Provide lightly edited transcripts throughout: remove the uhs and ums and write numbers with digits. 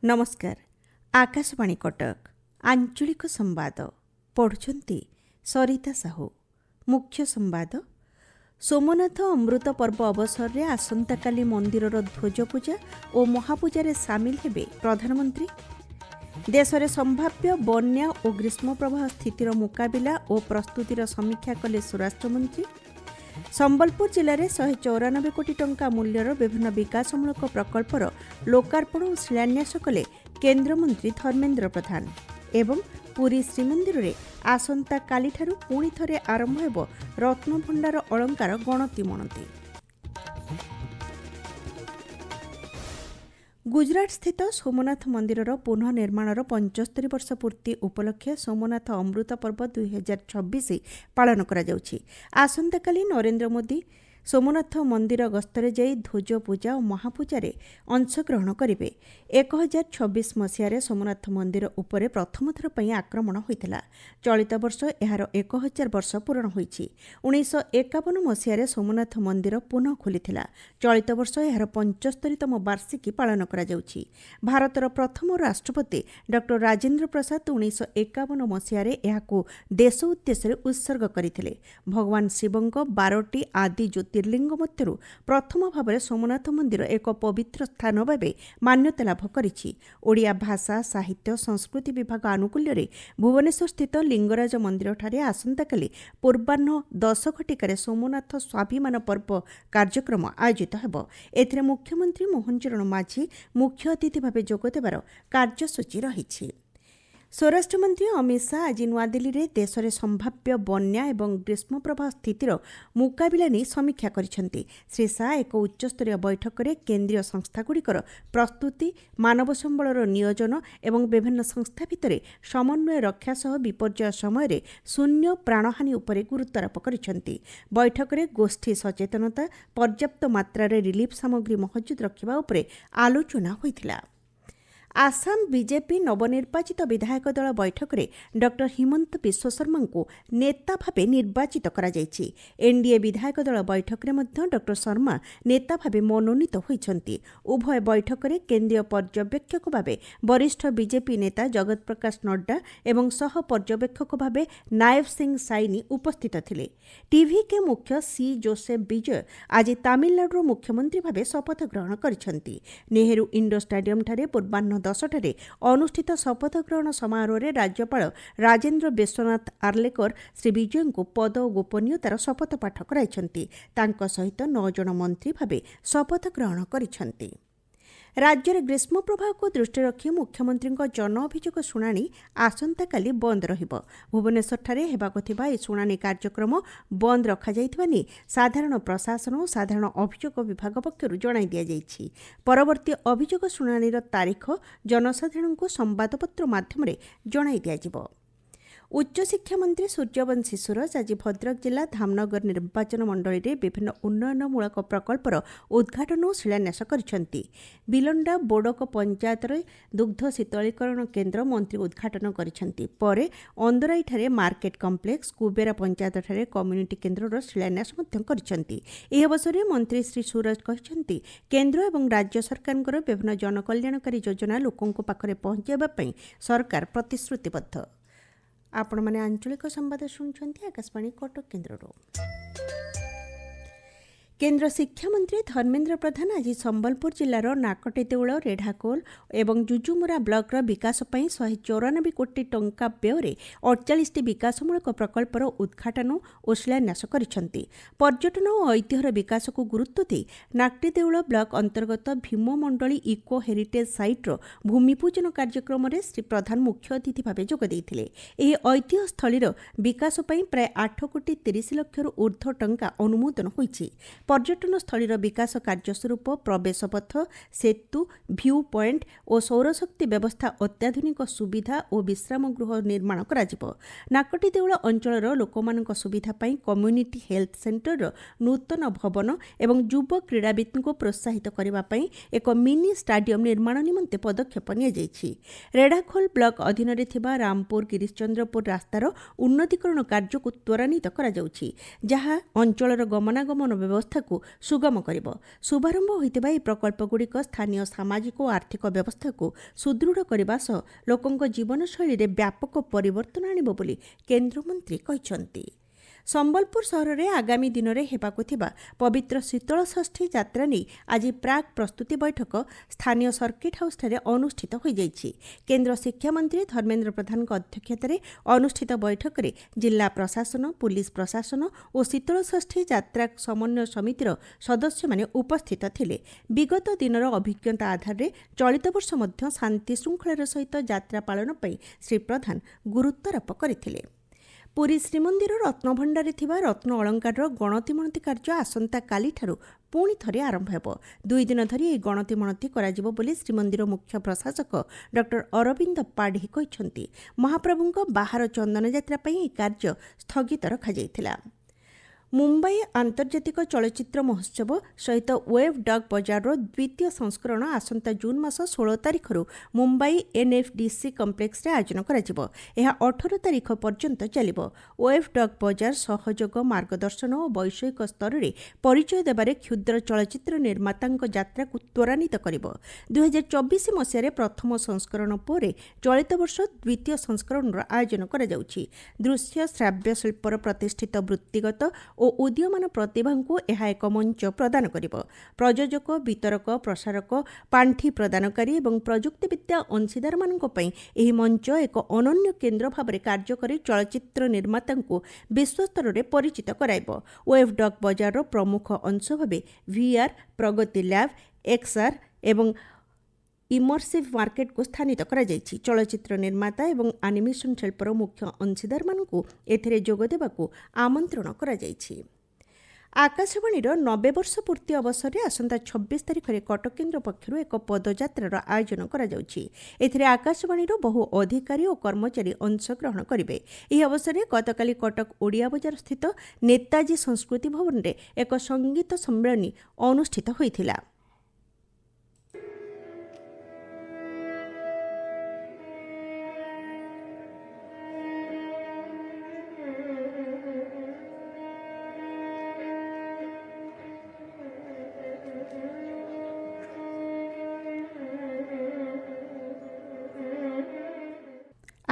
नमस्कार। आकाशवाणी कटक आंचलिक संवाद पढ़ुछंती सरिता साहू। मुख्य संवाद सोमनाथ अमृत पर्व अवसर रे आसंताकाली मंदिरर ध्वज पूजा और महापूजा सामिल हेबे प्रधानमंत्री। देश में संभाव्य बन्या और ग्रीष्म प्रवाह स्थितिर मुकाबिला और प्रस्तुतिर समीक्षा कले स्वराष्ट्रमंत्री। संबलपुर जिले में 194 कोटी टंका मूल्यर विभिन्न विकासमूलक प्रकल्पर लोकार्पण और शिलान्यास कले केन्द्रमंत्री धर्मेन्द्र प्रधान। एवं पुरी श्रीमंदिर में आसंता कालीठारु पुणी थरे आरंभ हेब रत्नभंडार अलंकार गणति मणति। गुजरात स्थित सोमनाथ मंदिरर पुनः निर्माणर 75 वर्ष पूर्ति उपलक्षे सोमनाथ अमृत पर्व 2026 पालन करा जाउछि। आसंताकाली नरेंद्र मोदी सोमनाथ मंदिर गस्तरे जाई ध्वज पूजा और महापूजा अंशग्रहण करेंगे। 1026 मसीह सोमनाथ मंदिर उपरे प्रथम थर पर आक्रमण होता। चलित वर्ष यार 1000 वर्ष पूर्ण होइछि। 1951 मसीह सोमनाथ मंदिर पुनः खोलिथिला। चलित वर्ष यार 75तम वार्षिकी पालन करा जाउछि। भारतर प्रथम राष्ट्रपति डॉक्टर राजेंद्र प्रसाद 1951 मसीह एहाकु देश उद्देश्य उत्सर्ग करथिले। भगवान शिवंक 12टी आदि ज्योतिर्लिंग मध्यरु प्रथम भाव सोमनाथ मंदिर एक पवित्र स्थान भावे मान्यता लाभ करिछि। ओडिया भाषा साहित्य संस्कृति विभाग आनुकूल्य भुवनेश्वर स्थित लिंगराज मंदिर ठारे आसंताकाली पूर्वाह्न 10 घटिकार सोमनाथ स्वाभिमान पर्व कार्यक्रम आयोजित हेब। एथिरे मुख्यमंत्री मोहन चरण माझी मुख्य अतिथि भावे जोग देबार कार्यसूची रहिछि। स्वराष्ट्र मंत्री अमित शाह आज नुआदिल्ली में देश में संभाव्य बन्या एवं ग्रीष्म प्रवाह स्थितिर मुकाबिला नहीं समीक्षा करिसेंति। श्री शाह एक उच्चस्तरीय बैठक में केंद्रीय संस्थागुड़िकर प्रस्तुति मानव संबलर नियोजन एवं विभिन्न संस्था भितर समन्वय रक्षा सह विपर्यय समय शून्य प्राणहानि उपरे गुरुत्वारोप करिसेंति। बैठक में गोष्ठी सचेतनता पर्याप्त मात्रा रिलीफ सामग्री महजुद रखिबा उपरे आलोचना होइथिला। आसाम बीजेपी नवनिर्वाचित विधायक दल बैठक में डॉक्टर हिमंत विश्व शर्मा को नेता भावे निर्वाचित करा जायछि। एनडीए विधायक दल बैठक में डॉक्टर शर्मा नेता भावे मनोनीत होइछन्ति। उभय बैठक में केंद्रीय पर्यवेक्षक भावे वरिष्ठ बीजेपी नेता जगत प्रकाश नड्डा एवं सह पर्यवेक्षक भावे नायब सिंह साइनी उपस्थित थिले। टीवी के मुख्य सी जोसेफ विजय आज तमिलनाडुर मुख्यमंत्री भावे शपथ ग्रहण करिछन्ति। नेहरू इंडोर स्टाडियम ठारे पूर्वाह्न 10 अनुष्ठित शपथ ग्रहण समारोह में राज्यपाल राजेंद्र विश्वनाथ आर्लेकर श्री विजय को पद और गोपनीयतार शपथ पाठ कराइछन्ति। तांको सहित 9 जन मंत्री भावे शपथ ग्रहण करिछन्ति। राज्य में ग्रीष्म प्रवाह को दृष्टि रखी मुख्यमंत्री जन अभियोग शुणाणी आसंताकाली बंद रहिब। भुवनेश्वर ठारे हेबाक थिबा ए शुणाणी कार्यक्रम बंद रखा जाइथिबा नि साधारण प्रशासन और साधारण अभियोग विभाग पक्षरु जणाई दिया जाइछि। परवर्ती अभियोग शुणाणीर तारीख जनसाधारण को संवादपत्र माध्यम जणाई दिया जिवो। उच्च शिक्षा मंत्री सूर्यवंशी सूरज आज भद्रक जिला धामनगर निर्वाचन मंडली में विभिन्न उन्नयनमूलक प्रकल्पर उद्घाटन और शिलान्यास करिसेंति। बिलंडा बोडक पंचायत दुग्ध शीतलीकरण केन्द्र मंत्री उद्घाटन करिसेंति। परे अंदराईठारे मार्केट कम्प्लेक्स कुबेरा पंचायत ठारे कम्युनिटी केन्द्रर शिलान्यास करिसेंति। एही अवसर में मंत्री श्री सूरज कहिसेंति केन्द्र एवं राज्य सरकारଙ୍କର विभिन्न जनकल्याणकारी योजना लोकों पाखरे पहुंचाइबा पई सरकार प्रतिश्रुतिबद्ध। आपण माने आंचलिक संवाद शुणुछंती आकाशवाणी कटक केन्द्ररो। केन्द्र शिक्षा मंत्री धर्मेन्द्र प्रधान आज संबलपुर जिलार नाकटी देउल रेढ़ाखोल एवं जुजुमुरा ब्लॉकर विकास पर 194 कोटी टंका व्यय 48 विकासमूलक प्रकल्पर उद्घाटन और शिलान्यास करिसेंति। पर्यटन और ऐतिह्यर विकास को गुरुत्व दे नाकटी देउल ब्लॉक अंतर्गत भीममंडली इको हेरिटेज साइट्र भूमिपूजन कार्यक्रम में श्री प्रधान मुख्य अतिथि भाव जोग देइथिले। एही ऐतिह्य स्थलीर विकास पर प्राय 8 कोटी 30 लक्ष ऊर्ध्व टंका अनुमोदन होइछि। पर्यटन स्थलीर विकास कार्यस्वरूप प्रवेश पथ सेतु भ्यू पॉइंट और सौरशक्ति व्यवस्था अत्याधुनिक सुविधा और विश्राम गृह निर्माण कराजिब। नाकटी देउल अंचलर लोकमानक सुविधा पई कम्युनिटी हेल्थ सेंटर नूतन भवन एवं युव क्रीड़ाविद को प्रोत्साहित करबा पई एक मिनी स्टाडियम निर्माण निमंते पदक्षेप निया जायछि। रेढ़ाखोल ब्लॉक अधीन रे थिबा रामपुर गिरीशचंद्रपुर रास्तार उन्नतीकरण कार्य को त्वरान्वित करा जाउछि, जहा अंचलर गमनागमन व्यवस्था ବ୍ୟବସ୍ଥାକୁ ସୁଗମ କରିବ। ଶୁଭାରମ୍ଭ ହୋଇଥିବା ଏହି ପ୍ରକଳ୍ପଗୁଡ଼ିକ ସ୍ଥାନୀୟ ସାମାଜିକ ଓ ଆର୍ଥିକ ବ୍ୟବସ୍ଥାକୁ ସୁଦୃଢ଼ କରିବା ସହ ଲୋକଙ୍କ ଜୀବନଶୈଳୀରେ ବ୍ୟାପକ ପରିବର୍ତ୍ତନ ଆଣିବ ବୋଲି କେନ୍ଦ୍ରମନ୍ତ୍ରୀ କହିଛନ୍ତି। ସମ୍ବଲପୁର ସହରରେ ଆଗାମୀ ଦିନରେ ହେବାକୁ ଥିବା ପବିତ୍ର ଶୀତଳଷଷ୍ଠୀ ଯାତ୍ରା ନେଇ ଆଜି ପ୍ରାକ୍ ପ୍ରସ୍ତୁତି ବୈଠକ ସ୍ଥାନୀୟ ସର୍କିଟ୍ ହାଉସ୍ଠାରେ ଅନୁଷ୍ଠିତ ହୋଇଯାଇଛି। କେନ୍ଦ୍ର ଶିକ୍ଷାମନ୍ତ୍ରୀ ଧର୍ମେନ୍ଦ୍ର ପ୍ରଧାନଙ୍କ ଅଧ୍ୟକ୍ଷତାରେ ଅନୁଷ୍ଠିତ ବୈଠକରେ ଜିଲ୍ଲା ପ୍ରଶାସନ, ପୁଲିସ ପ୍ରଶାସନ ଓ ଶୀତଳଷଷ୍ଠୀ ଯାତ୍ରା ସମନ୍ୱୟ ସମିତିର ସଦସ୍ୟମାନେ ଉପସ୍ଥିତ ଥିଲେ। ବିଗତ ଦିନର ଅଭିଜ୍ଞତା ଆଧାରରେ ଚଳିତ ବର୍ଷ ମଧ୍ୟ ଶାନ୍ତି ଶୃଙ୍ଖଳାର ସହିତ ଯାତ୍ରା ପାଳନ ପାଇଁ ଶ୍ରୀ ପ୍ରଧାନ ଗୁରୁତ୍ୱାରୋପ କରିଥିଲେ। ପୁରୀ ଶ୍ରୀମନ୍ଦିର ରତ୍ନଭଣ୍ଡାରରେ ଥିବା ରତ୍ନ ଅଳଙ୍କାରର ଗଣତିମଣତି କାର୍ଯ୍ୟ ଆସନ୍ତାକାଲିଠାରୁ ପୁଣି ଥରେ ଆରମ୍ଭ ହେବ। 2 ଦିନ ଧରି ଏହି ଗଣତିମଣତି କରାଯିବ ବୋଲି ଶ୍ରୀମନ୍ଦିର ମୁଖ୍ୟ ପ୍ରଶାସକ ଡକ୍ଟର ଅରବିନ୍ଦ ପାଢ଼ୀ କହିଛନ୍ତି। ମହାପ୍ରଭୁଙ୍କ ବାହାର ଚନ୍ଦନ ଯାତ୍ରା ପାଇଁ ଏହି କାର୍ଯ୍ୟ ସ୍ଥଗିତ ରଖାଯାଇଥିଲା। ମୁମ୍ବାଇ ଆନ୍ତର୍ଜାତିକ ଚଳଚ୍ଚିତ୍ର ମହୋତ୍ସବ ସହିତ ୱେଭ୍ ଡଗ୍ ବଜାରର ଦ୍ୱିତୀୟ ସଂସ୍କରଣ ଆସନ୍ତା ଜୁନ୍ ମାସ 16 ତାରିଖରୁ ମୁମ୍ବାଇ NFDC କମ୍ପ୍ଲେକ୍ସରେ ଆୟୋଜନ କରାଯିବ। ଏହା 18 ତାରିଖ ପର୍ଯ୍ୟନ୍ତ ଚାଲିବ। ୱେଭ୍ ଡଗ୍ ବଜାର ସହଯୋଗ, ମାର୍ଗଦର୍ଶନ ଓ ବୈଷୟିକ ସ୍ତରରେ ପରିଚୟ ଦେବାରେ କ୍ଷୁଦ୍ର ଚଳଚ୍ଚିତ୍ର ନିର୍ମାତାଙ୍କ ଯାତ୍ରାକୁ ତ୍ୱରାନ୍ୱିତ କରିବ। 2024 ମସିହାରେ ପ୍ରଥମ ସଂସ୍କରଣ ପରେ ଚଳିତ ବର୍ଷ ଦ୍ୱିତୀୟ ସଂସ୍କରଣର ଆୟୋଜନ କରାଯାଉଛି। ଦୃଶ୍ୟ ଶ୍ରାବ୍ୟ ଶିଳ୍ପର ପ୍ରତିଷ୍ଠିତ ବୃତ୍ତିଗତ ଓ ଉଦୀୟମାନ ପ୍ରତିଭାଙ୍କୁ ଏହା ଏକ ମଞ୍ଚ ପ୍ରଦାନ କରିବ। ପ୍ରଯୋଜକ, ବିତରକ, ପ୍ରସାରକ, ପାଣ୍ଠି ପ୍ରଦାନକାରୀ ଏବଂ ପ୍ରଯୁକ୍ତିବିଦ୍ୟା ଅଂଶୀଦାରମାନଙ୍କ ପାଇଁ ଏହି ମଞ୍ଚ ଏକ ଅନନ୍ୟ କେନ୍ଦ୍ର ଭାବରେ କାର୍ଯ୍ୟ କରି ଚଳଚ୍ଚିତ୍ର ନିର୍ମାତାଙ୍କୁ ବିଶ୍ୱସ୍ତରରେ ପରିଚିତ କରାଇବ। ୱେଭ୍ ଡଗ୍ ବଜାରର ପ୍ରମୁଖ ଅଂଶ ଭାବେ VR, ପ୍ରଗତି ଲ୍ୟାବ୍, XR ଏବଂ ଇମର୍ସିଭ୍ ମାର୍କେଟକୁ ସ୍ଥାନିତ କରାଯାଇଛି। ଚଳଚ୍ଚିତ୍ର ନିର୍ମାତା ଏବଂ ଆନିମେସନ୍ ଶିଳ୍ପର ମୁଖ୍ୟ ଅଂଶୀଦାରମାନଙ୍କୁ ଏଥିରେ ଯୋଗ ଦେବାକୁ ଆମନ୍ତ୍ରଣ କରାଯାଇଛି। ଆକାଶବାଣୀର 90 ବର୍ଷ ପୂର୍ତ୍ତି ଅବସରରେ ଆସନ୍ତା 26 ତାରିଖରେ କଟକ କେନ୍ଦ୍ର ପକ୍ଷରୁ ଏକ ପଦଯାତ୍ରାର ଆୟୋଜନ କରାଯାଉଛି। ଏଥିରେ ଆକାଶବାଣୀର ବହୁ ଅଧିକାରୀ ଓ କର୍ମଚାରୀ ଅଂଶଗ୍ରହଣ କରିବେ। ଏହି ଅବସରରେ ଗତକାଲି କଟକ ଓଡ଼ିଆ ବଜାର ସ୍ଥିତ ନେତାଜୀ ସଂସ୍କୃତି ଭବନରେ ଏକ ସଙ୍ଗୀତ ସମ୍ମିଳନୀ ଅନୁଷ୍ଠିତ ହୋଇଥିଲା।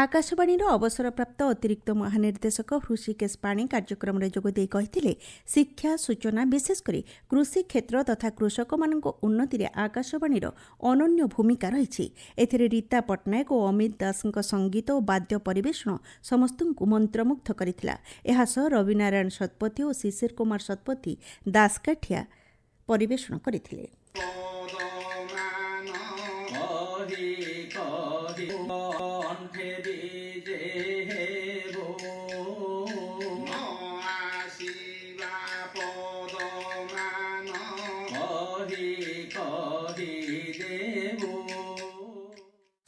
ଆକାଶବାଣୀର ଅବସରପ୍ରାପ୍ତ ଅତିରିକ୍ତ ମହାନିର୍ଦ୍ଦେଶକ ହୃଷିକେଶ ପାଣି କାର୍ଯ୍ୟକ୍ରମରେ ଯୋଗଦେଇ କହିଥିଲେ, ଶିକ୍ଷା, ସୂଚନା, ବିଶେଷ କରି କୃଷି କ୍ଷେତ୍ର ତଥା କୃଷକମାନଙ୍କ ଉନ୍ନତିରେ ଆକାଶବାଣୀର ଅନନ୍ୟ ଭୂମିକା ରହିଛି। ଏଥିରେ ରୀତା ପଟ୍ଟନାୟକ ଓ ଅମିତ ଦାସଙ୍କ ସଙ୍ଗୀତ ଓ ବାଦ୍ୟ ପରିବେଷଣ ସମସ୍ତଙ୍କୁ ମନ୍ତ୍ରମୁଗ୍ଧ କରିଥିଲା। ଏହା ସହ ରବିନାରାୟଣ ଶତପଥୀ ଓ ଶିଶିର କୁମାର ଶତପଥୀ ଦାସକାଠିଆ ପରିବେଷଣ କରିଥିଲେ।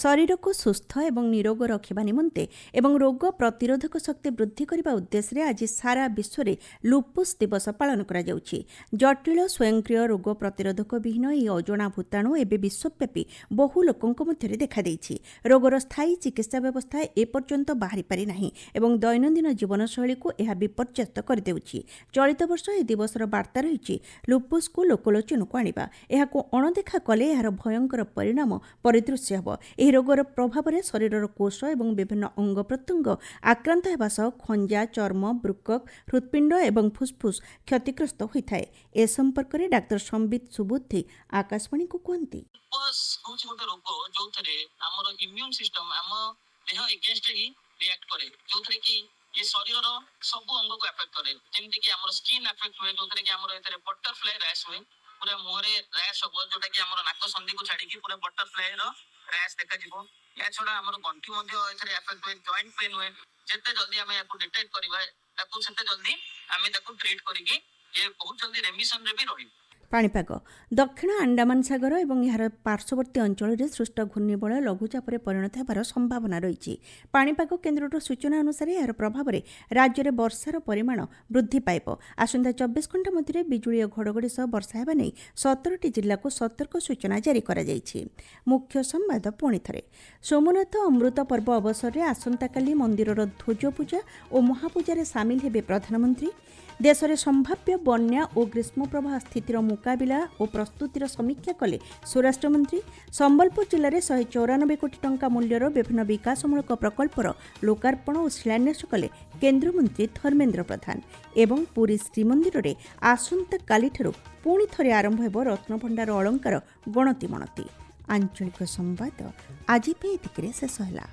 ଶରୀରକୁ ସୁସ୍ଥ ଏବଂ ନିରୋଗ ରଖିବା ନିମନ୍ତେ ଏବଂ ରୋଗ ପ୍ରତିରୋଧକ ଶକ୍ତି ବୃଦ୍ଧି କରିବା ଉଦ୍ଦେଶ୍ୟରେ ଆଜି ସାରା ବିଶ୍ୱରେ ଲୁପୁସ୍ ଦିବସ ପାଳନ କରାଯାଉଛି। ଜଟିଳ ସ୍ୱୟଂକ୍ରିୟ ରୋଗ ପ୍ରତିରୋଧକ ବିହୀନ ଏହି ଅଜଣା ଭୂତାଣୁ ଏବେ ବିଶ୍ୱବ୍ୟାପୀ ବହୁ ଲୋକଙ୍କ ମଧ୍ୟରେ ଦେଖାଦେଇଛି। ରୋଗର ସ୍ଥାୟୀ ଚିକିତ୍ସା ବ୍ୟବସ୍ଥା ଏପର୍ଯ୍ୟନ୍ତ ବାହାରି ପାରିନାହିଁ ଏବଂ ଦୈନନ୍ଦିନ ଜୀବନଶୈଳୀକୁ ଏହା ବିପର୍ଯ୍ୟସ୍ତ କରିଦେଉଛି। ଚଳିତ ବର୍ଷ ଏହି ଦିବସର ବାର୍ତ୍ତା ରହିଛି ଲୁପୁସ୍କୁ ଲୋକଲୋଚନକୁ ଆଣିବା। ଏହାକୁ ଅଣଦେଖା କଲେ ଏହାର ଭୟଙ୍କର ପରିଣାମ ପରିଦୃଶ୍ୟ ହେବ। ଏହି ରୋଗର ପ୍ରଭାବରେ ଶରୀରର କୋଷ ଏବଂ ବିଭିନ୍ନ ଅଙ୍ଗ ପ୍ରତ୍ୟଙ୍ଗ ଆକ୍ରାନ୍ତ ହେବା ସହ ଖଞ୍ଜା, ଚର୍ମ, ବୃକକ, ହୃତ୍ପିଣ୍ଡ ଏବଂ ଫୁସ୍ଫୁସ୍ କ୍ଷତିଗ୍ରସ୍ତ ହୋଇଥାଏ। ଏ ସମ୍ପର୍କରେ ଡାକ୍ତର ସମ୍ବିତ ସୁବୁଦ୍ଧି ଆକାଶବାଣୀକୁ କୁହନ୍ତି। ହେଉଛି ଗୋଟେ ରୋଗ ଯୋଉଥିରେ ଆମର ଇମ୍ୟୁନ୍ ସିଷ୍ଟମ ଆମ ଦେହ ଏଗେନ୍ଷ୍ଟ ହିଁ ରିଆକ୍ଟ କରେ, ଯୋଉଥିରେ କି ଏ ଶରୀରର ସବୁ ଅଙ୍ଗକୁ ଆଫେକ୍ଟ କରେ। ଯେମିତି କି ଆମର ସ୍କିନ୍ ଆଫେକ୍ଟ ହୁଏ, ଯୋଉଥିରେ କି ଆମର ଏଥିରେ ବଟରଫ୍ଲାଏ ରାଶ୍ ହୁଏ, ପୁରା ମୁହଁରେ ରାଶ୍ ହବ, ଯୋଉଟା କି ଆମର ନାକ ସନ୍ଧିକୁ ଛାଡିକି ପୁରା ବଟରଫ୍ଲାଏ ର ରାଶ୍ ଦେଖାଯିବ। ଏହା ଛଡା ଆମର ଗଣ୍ଠି ମଧ୍ୟ ଏଥିରେ ଆଫେକ୍ଟ ହୁଏ, ଜଏଣ୍ଟ ପେନ୍ ହୁଏ। ଯେତେ ଜଲ୍ଦି ଆମେ ୟାକୁ ଡିଟେକ୍ଟ କରିବା, ତାକୁ ସେତେ ଜଲ୍ଦି ଆମେ ତାକୁ ଟ୍ରିଟ୍ କରିକି ଏ ବହୁତ ଜଲ୍ଦି ରେମିସନରେ ବି ରହିବ। ପାଣିପାଗ। ଦକ୍ଷିଣ ଆଣ୍ଡାମାନ ସାଗର ଏବଂ ଏହାର ପାର୍ଶ୍ୱବର୍ତ୍ତୀ ଅଞ୍ଚଳରେ ସୃଷ୍ଟ ଘୂର୍ଣ୍ଣିବଳୟ ଲଘୁଚାପରେ ପରିଣତ ହେବାର ସମ୍ଭାବନା ରହିଛି। ପାଣିପାଗ କେନ୍ଦ୍ରର ସୂଚନା ଅନୁସାରେ ଏହାର ପ୍ରଭାବରେ ରାଜ୍ୟରେ ବର୍ଷାର ପରିମାଣ ବୃଦ୍ଧି ପାଇବ। ଆସନ୍ତା 24 ଘଣ୍ଟା ମଧ୍ୟରେ ବିଜୁଳି ଓ ଘଡ଼ଘଡ଼ି ସହ ବର୍ଷା ହେବା ନେଇ 17ଟି ଜିଲ୍ଲାକୁ ସତର୍କ ସୂଚନା ଜାରି କରାଯାଇଛି। ମୁଖ୍ୟ ସମ୍ବାଦ ପୁଣିଥରେ। ସୋମନାଥ ଅମୃତ ପର୍ବ ଅବସରରେ ଆସନ୍ତାକାଲି ମନ୍ଦିରର ଧ୍ୱଜ ପୂଜା ଓ ମହାପୂଜାରେ ସାମିଲ ହେବେ ପ୍ରଧାନମନ୍ତ୍ରୀ। देशରେ संभाव्य बन्या और ग्रीष्मप्रवाह स्थितिर मुकाबिला और प्रस्तुतिर समीक्षा कले स्वराष्ट्रमंत्री। संबलपुर जिले में 194 कोटी टंका मूल्यर विभिन्न विकासमूलक प्रकल्पर लोकार्पण और शिलान्यास कले केन्द्रमंत्री धर्मेन्द्र प्रधान। एवं पुरी श्रीमंदिर में आसंता कालीठारु पुणी थरे आरंभ हेब रत्नभंडार अलंकार गणति मणति। आंचलिक संवाद आज पे एतिकरे शेष होला।